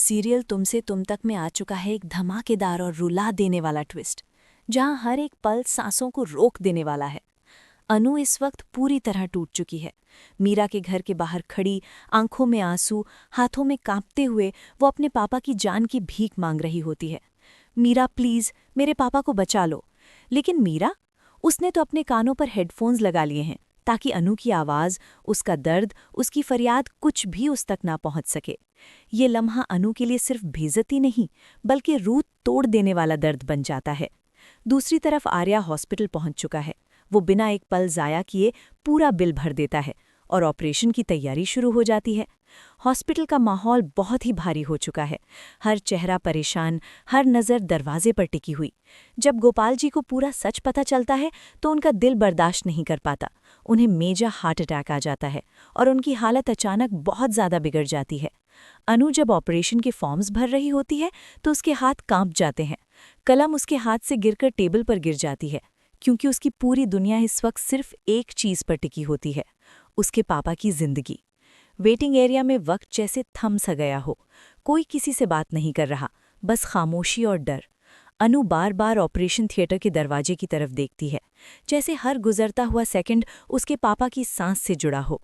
Serial तुमसे तुम तक में आ चुका है एक धमाकेदार और रुला देने वाला ट्विस्ट, जहां हर एक पल सांसों को रोक देने वाला है। अनु इस वक्त पूरी तरह टूट चुकी है। मीरा के घर के बाहर खड़ी, आंखों में आंसू, हाथों में कांपते हुए वो अपने पापा की जान की भीख मांग रही होती है। मीरा, प्लीज मेरे पापा को बचा लो। लेकिन मीरा, उसने तो अपने कानों पर हेडफोन्स लगा लिए हैं ताकि अनु की आवाज़, उसका दर्द, उसकी फरियाद कुछ भी उस तक ना पहुंच सके। ये लम्हा अनु के लिए सिर्फ बेइज्जती नहीं, बल्कि रूह तोड़ देने वाला दर्द बन जाता है। दूसरी तरफ आर्या हॉस्पिटल पहुंच चुका है। वो बिना एक पल ज़ाया किए पूरा बिल भर देता है और ऑपरेशन की तैयारी शुरू हो जाती है। हॉस्पिटल का माहौल बहुत ही भारी हो चुका है। हर चेहरा परेशान, हर नज़र दरवाजे पर टिकी हुई। जब गोपाल जी को पूरा सच पता चलता है तो उनका दिल बर्दाश्त नहीं कर पाता। उन्हें मेजर हार्ट अटैक आ जाता है और उनकी हालत अचानक बहुत ज़्यादा बिगड़ जाती है। अनु जब ऑपरेशन के फॉर्म्स भर रही होती है तो उसके हाथ कांप जाते हैं। कलम उसके हाथ से गिरकर टेबल पर गिर जाती है, क्योंकि उसकी पूरी दुनिया इस वक्त सिर्फ एक चीज़ पर टिकी होती है, उसके पापा की जिंदगी। वेटिंग एरिया में वक्त जैसे थम सा गया हो। कोई किसी से बात नहीं कर रहा, बस खामोशी और डर। अनु बार बार ऑपरेशन थिएटर के दरवाजे की तरफ देखती है, जैसे हर गुजरता हुआ सेकंड उसके पापा की सांस से जुड़ा हो।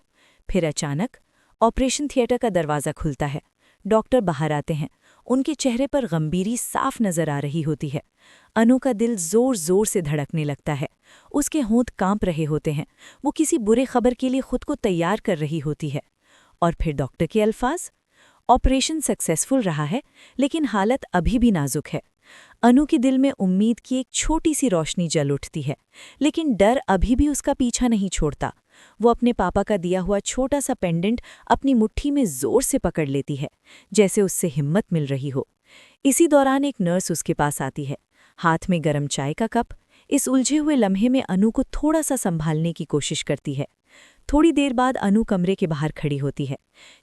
फिर अचानक ऑपरेशन थिएटर का दरवाज़ा खुलता है। डॉक्टर बाहर आते हैं। उनके चेहरे पर गंभीरी साफ नजर आ रही होती है। अनु का दिल जोर जोर से धड़कने लगता है। उसके होंठ कांप रहे होते हैं। वो किसी बुरे खबर के लिए खुद को तैयार कर रही होती है। और फिर डॉक्टर के अल्फाज, ऑपरेशन सक्सेसफुल रहा है, लेकिन हालत अभी भी नाजुक है। अनु के दिल में उम्मीद की एक छोटी सी रोशनी जल उठती है, लेकिन डर अभी भी उसका पीछा नहीं छोड़ता। वो अपने पापा का दिया हुआ छोटा सा पेंडेंट अपनी मुट्ठी में जोर से पकड़ लेती है, जैसे उससे हिम्मत मिल रही हो। इसी दौरान एक नर्स उसके पास आती है, हाथ में गरम चाय का कप। इस उलझे हुए लम्हे में अनु को थोड़ा सा संभालने की कोशिश करती है। थोड़ी देर बाद अनु कमरे के बाहर खड़ी होती है,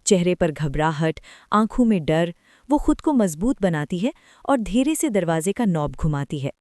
चेहरे पर घबराहट, आंखों में डर। वो खुद को मजबूत बनाती है और धीरे से दरवाजे का नॉब घुमाती है।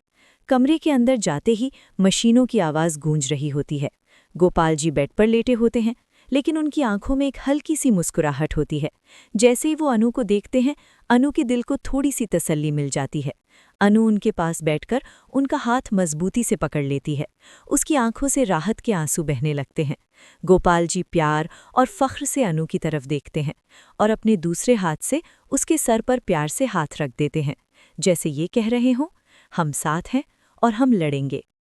कमरे के अंदर जाते ही मशीनों की आवाज़ गूंज रही होती है। गोपाल जी बेड पर लेटे होते हैं, लेकिन उनकी आंखों में एक हल्की सी मुस्कुराहट होती है। जैसे ही वो अनु को देखते हैं, अनु के दिल को थोड़ी सी तसल्ली मिल जाती है। अनु उनके पास बैठकर उनका हाथ मजबूती से पकड़ लेती है। उसकी आंखों से राहत के आंसू बहने लगते हैं। गोपाल जी प्यार और फख्र से अनु की तरफ देखते हैं और अपने दूसरे हाथ से उसके सर पर प्यार से हाथ रख देते हैं, जैसे ये कह रहे हों, हम साथ हैं और हम लड़ेंगे।